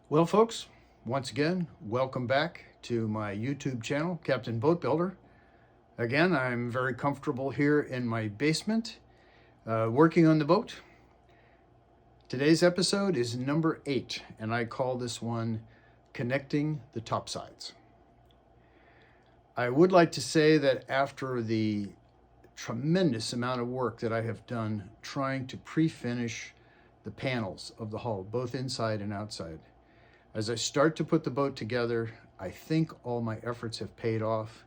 Well, folks, once again, welcome back to my YouTube channel, Captain Boat Builder. Again, I'm very comfortable here in my basement, working on the boat. Today's episode is number 8, and I call this one Connecting the Topsides. I would like to say that after the tremendous amount of work that I have done trying to pre-finish the panels of the hull, both inside and outside, as I start to put the boat together, I think all my efforts have paid off.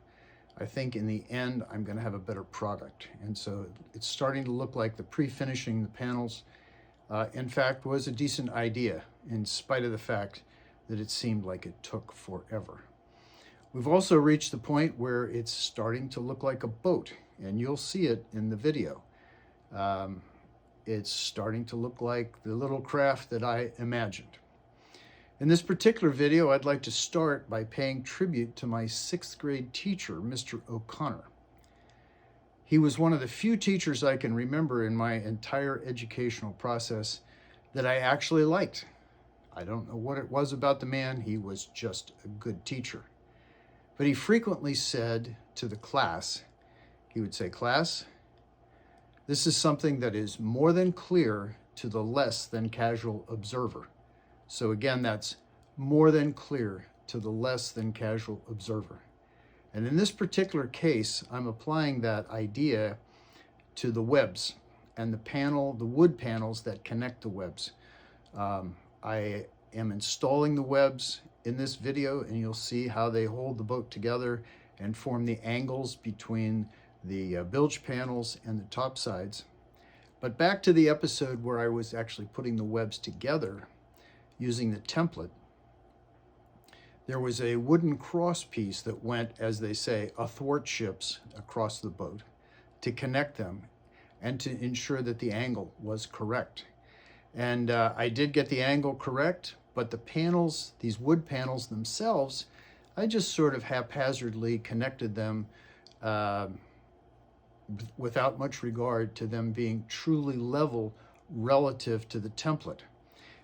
I think in the end, I'm going to have a better product. And so it's starting to look like the pre-finishing the panels, in fact, was a decent idea, in spite of the fact that it seemed like it took forever. We've also reached the point where it's starting to look like a boat, and you'll see it in the video. It's starting to look like the little craft that I imagined. In this particular video, I'd like to start by paying tribute to my 6th grade teacher, Mr. O'Connor. He was one of the few teachers I can remember in my entire educational process that I actually liked. I don't know what it was about the man, he was just a good teacher. But he frequently said to the class, he would say, "Class, this is something that is more than clear to the less than casual observer." So again, that's more than clear to the less than casual observer. And in this particular case, I'm applying that idea to the webs and the wood panels that connect the webs. I am installing the webs in this video, and you'll see how they hold the boat together and form the angles between the bilge panels and the top sides. But back to the episode where I was actually putting the webs together using the template, there was a wooden cross piece that went, as they say, athwart ships across the boat to connect them and to ensure that the angle was correct. And I did get the angle correct, but the panels, these wood panels themselves, I just sort of haphazardly connected them without much regard to them being truly level relative to the template.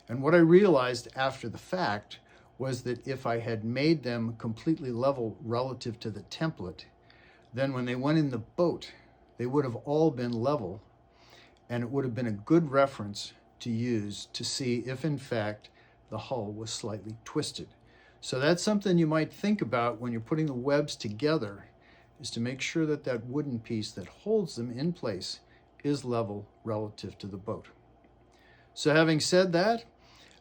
And what I realized after the fact was that if I had made them completely level relative to the template, then when they went in the boat, they would have all been level, and it would have been a good reference to use to see if in fact the hull was slightly twisted. So that's something you might think about when you're putting the webs together, is to make sure that that wooden piece that holds them in place is level relative to the boat. So having said that,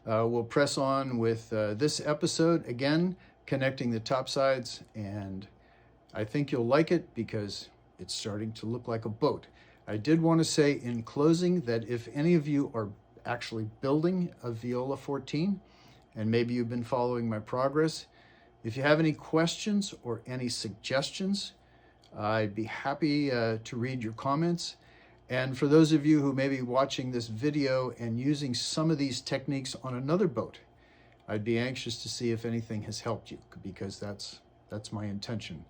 we'll press on with this episode, again, connecting the topsides, and I think you'll like it because it's starting to look like a boat. I did want to say in closing that if any of you are actually building a Viola 14, and maybe you've been following my progress, if you have any questions or any suggestions, I'd be happy to read your comments. And for those of you who may be watching this video and using some of these techniques on another boat, I'd be anxious to see if anything has helped you, because that's my intention.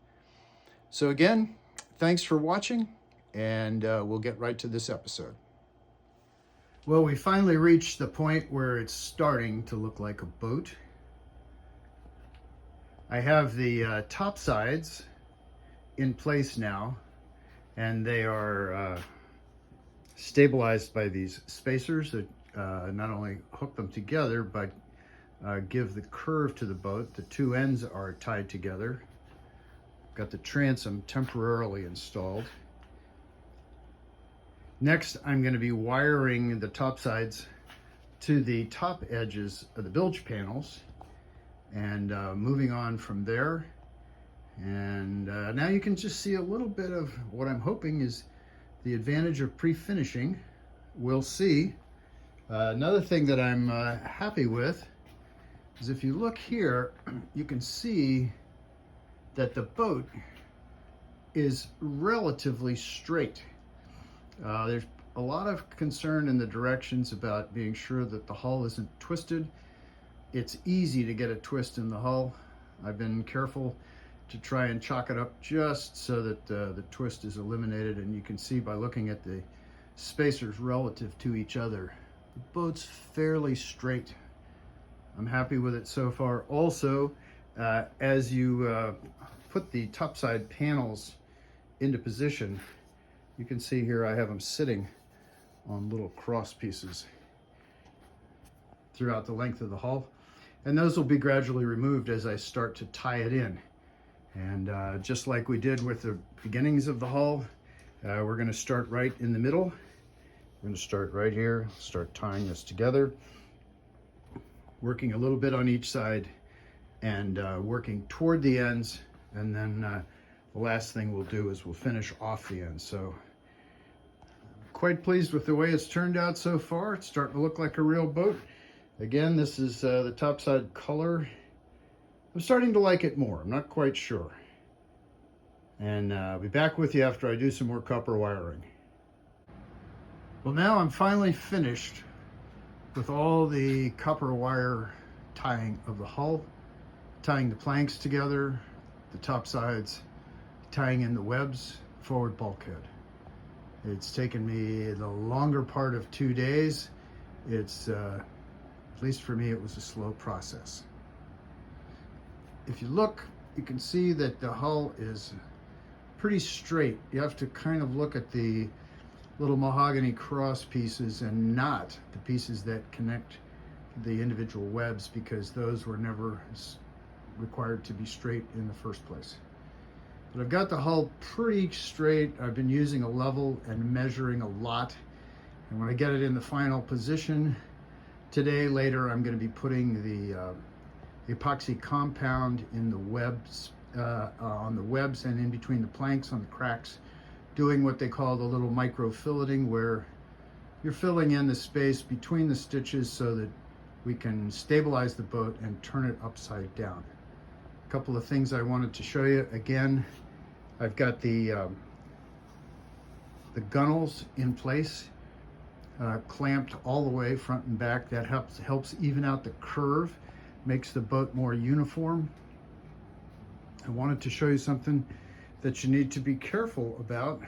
So again, thanks for watching, and we'll get right to this episode. Well, we finally reached the point where it's starting to look like a boat. I have the top sides in place now, and they are stabilized by these spacers that not only hook them together, but give the curve to the boat. The two ends are tied together. Got the transom temporarily installed. Next, I'm going to be wiring the topsides to the top edges of the bilge panels, and moving on from there. And now you can just see a little bit of what I'm hoping is the advantage of pre-finishing. We'll see. Another thing that I'm happy with is if you look here, you can see that the boat is relatively straight. There's a lot of concern in the directions about being sure that the hull isn't twisted. It's easy to get a twist in the hull. I've been careful to try and chalk it up just so that the twist is eliminated, and you can see by looking at the spacers relative to each other, the boat's fairly straight. I'm happy with it so far. Also, as you put the topside panels into position, you can see here I have them sitting on little cross pieces throughout the length of the hull. And those will be gradually removed as I start to tie it in. And just like we did with the beginnings of the hull, we're going to start right in the middle. We're going to start right here, start tying this together, working a little bit on each side and working toward the ends. And then the last thing we'll do is we'll finish off the ends. So quite pleased with the way it's turned out so far. It's starting to look like a real boat. Again, this is the topside color. I'm starting to like it more. I'm not quite sure. And I'll be back with you after I do some more copper wiring. Well, now I'm finally finished with all the copper wire tying of the hull, tying the planks together, the topsides, tying in the webs, forward bulkhead. It's taken me the longer part of 2 days. It's, at least for me, it was a slow process. If you look, you can see that the hull is pretty straight. You have to kind of look at the little mahogany cross pieces and not the pieces that connect the individual webs, because those were never required to be straight in the first place. But I've got the hull pretty straight. I've been using a level and measuring a lot. And when I get it in the final position later, I'm going to be putting the epoxy compound in the webs, on the webs and in between the planks on the cracks, doing what they call the little micro filleting, where you're filling in the space between the stitches so that we can stabilize the boat and turn it upside down. A couple of things I wanted to show you. Again, I've got the gunnels in place, clamped all the way front and back. That helps even out the curve, makes the boat more uniform. I wanted to show you something that you need to be careful about,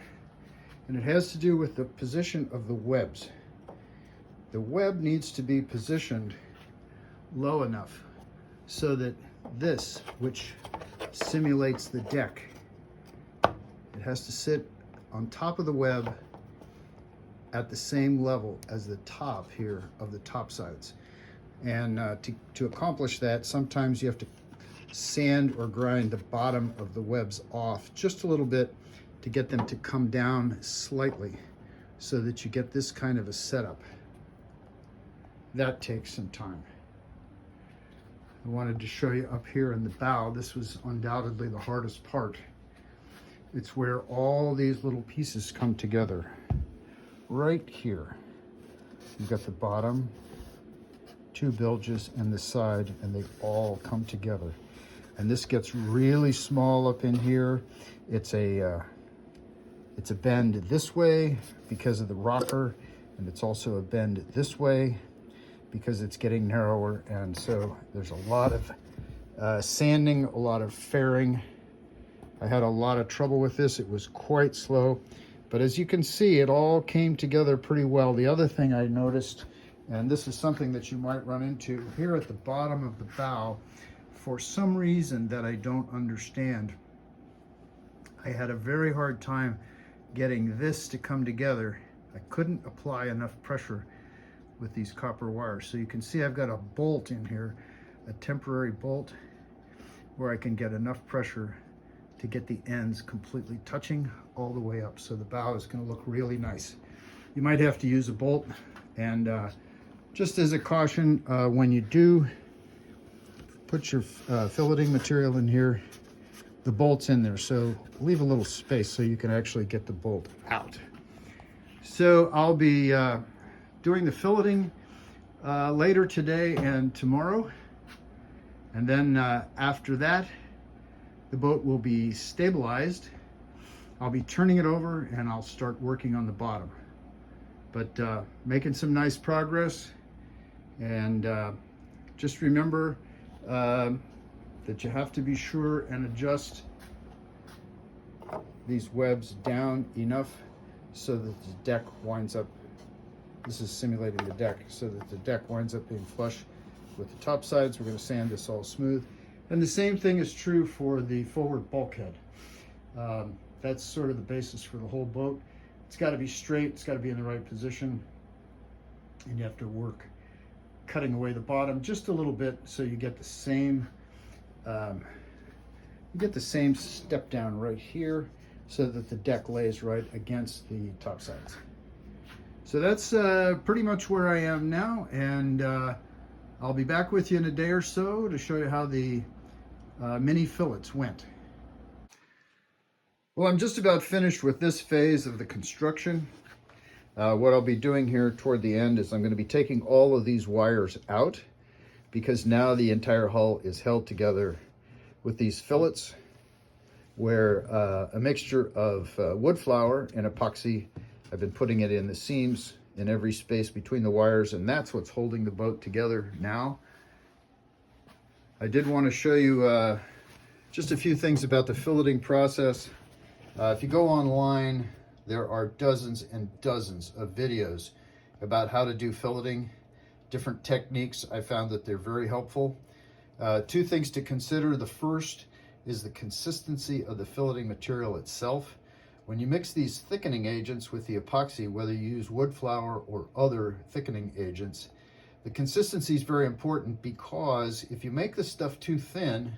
and it has to do with the position of the webs. The web needs to be positioned low enough so that this, which simulates the deck, it has to sit on top of the web at the same level as the top here of the topsides. And to accomplish that, sometimes you have to sand or grind the bottom of the webs off just a little bit to get them to come down slightly so that you get this kind of a setup. That takes some time. I wanted to show you up here in the bow. This was undoubtedly the hardest part. It's where all these little pieces come together. Right here, you've got the bottom, two bilges, and the side, and they all come together. And this gets really small up in here. It's a bend this way because of the rocker, and it's also a bend this way because it's getting narrower. And so there's a lot of sanding, a lot of fairing. I had a lot of trouble with this. It was quite slow, but as you can see, it all came together pretty well. The other thing I noticed, and this is something that you might run into here at the bottom of the bow, for some reason that I don't understand, I had a very hard time getting this to come together. I couldn't apply enough pressure with these copper wires. So you can see I've got a bolt in here, a temporary bolt, where I can get enough pressure to get the ends completely touching all the way up. So the bow is going to look really nice. You might have to use a bolt, and just as a caution, when you do put your filleting material in here, the bolt's in there, so leave a little space so you can actually get the bolt out. So I'll be doing the filleting later today and tomorrow, and then after that the boat will be stabilized. I'll be turning it over and I'll start working on the bottom, but making some nice progress. And just remember that you have to be sure and adjust these webs down enough so that the deck winds up, this is simulating the deck, so that the deck winds up being flush with the top sides. We're going to sand this all smooth. And the same thing is true for the forward bulkhead. That's sort of the basis for the whole boat. It's got to be straight, it's got to be in the right position, and you have to work cutting away the bottom just a little bit so you get the same step down right here so that the deck lays right against the top sides. So that's pretty much where I am now, and I'll be back with you in a day or so to show you how the mini fillets went. Well, I'm just about finished with this phase of the construction. What I'll be doing here toward the end is I'm going to be taking all of these wires out, because now the entire hull is held together with these fillets, where a mixture of wood flour and epoxy, I've been putting it in the seams in every space between the wires, and that's what's holding the boat together now. I did want to show you just a few things about the filleting process. If you go online, there are dozens and dozens of videos about how to do filleting, different techniques. I found that they're very helpful. Two things to consider. The first is the consistency of the filleting material itself. When you mix these thickening agents with the epoxy, whether you use wood flour or other thickening agents, the consistency is very important, because if you make the stuff too thin,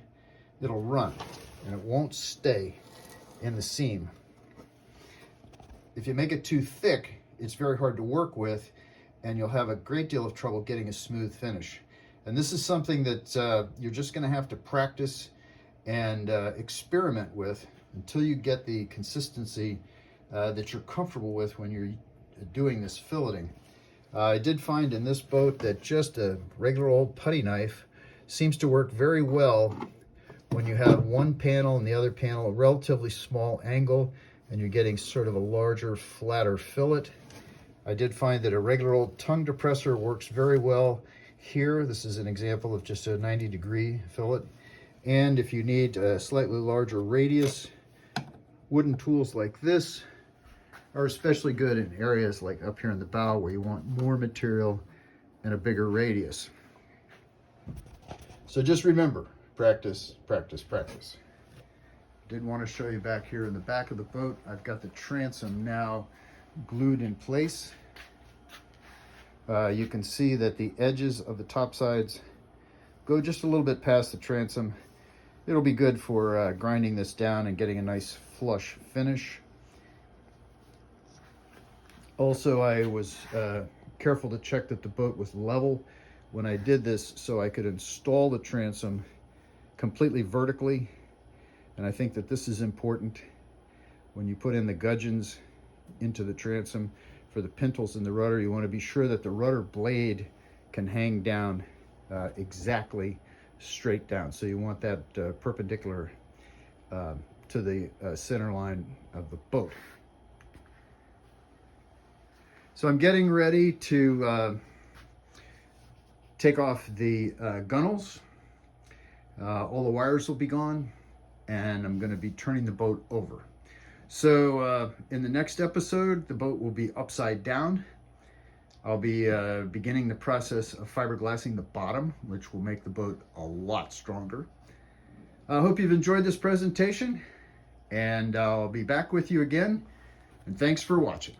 it'll run and it won't stay in the seam. If you make it too thick, it's very hard to work with, and you'll have a great deal of trouble getting a smooth finish. And this is something that you're just going to have to practice and experiment with until you get the consistency that you're comfortable with when you're doing this filleting. I did find in this boat that just a regular old putty knife seems to work very well when you have one panel and the other panel a relatively small angle, and you're getting sort of a larger, flatter fillet. I did find that a regular old tongue depressor works very well here. This is an example of just a 90-degree fillet. And if you need a slightly larger radius, wooden tools like this are especially good in areas like up here in the bow where you want more material and a bigger radius. So just remember, practice, practice, practice. Did want to show you back here in the back of the boat. I've got the transom now glued in place. You can see that the edges of the top sides go just a little bit past the transom. It'll be good for grinding this down and getting a nice flush finish. Also, I was careful to check that the boat was level when I did this, so I could install the transom completely vertically. And I think that this is important when you put in the gudgeons into the transom for the pintles in the rudder. You want to be sure that the rudder blade can hang down exactly straight down. So you want that perpendicular to the center line of the boat. So I'm getting ready to take off the gunnels. All the wires will be gone, and I'm going to be turning the boat over. So in the next episode, the boat will be upside down. I'll be beginning the process of fiberglassing the bottom, which will make the boat a lot stronger. I hope you've enjoyed this presentation, and I'll be back with you again, and thanks for watching.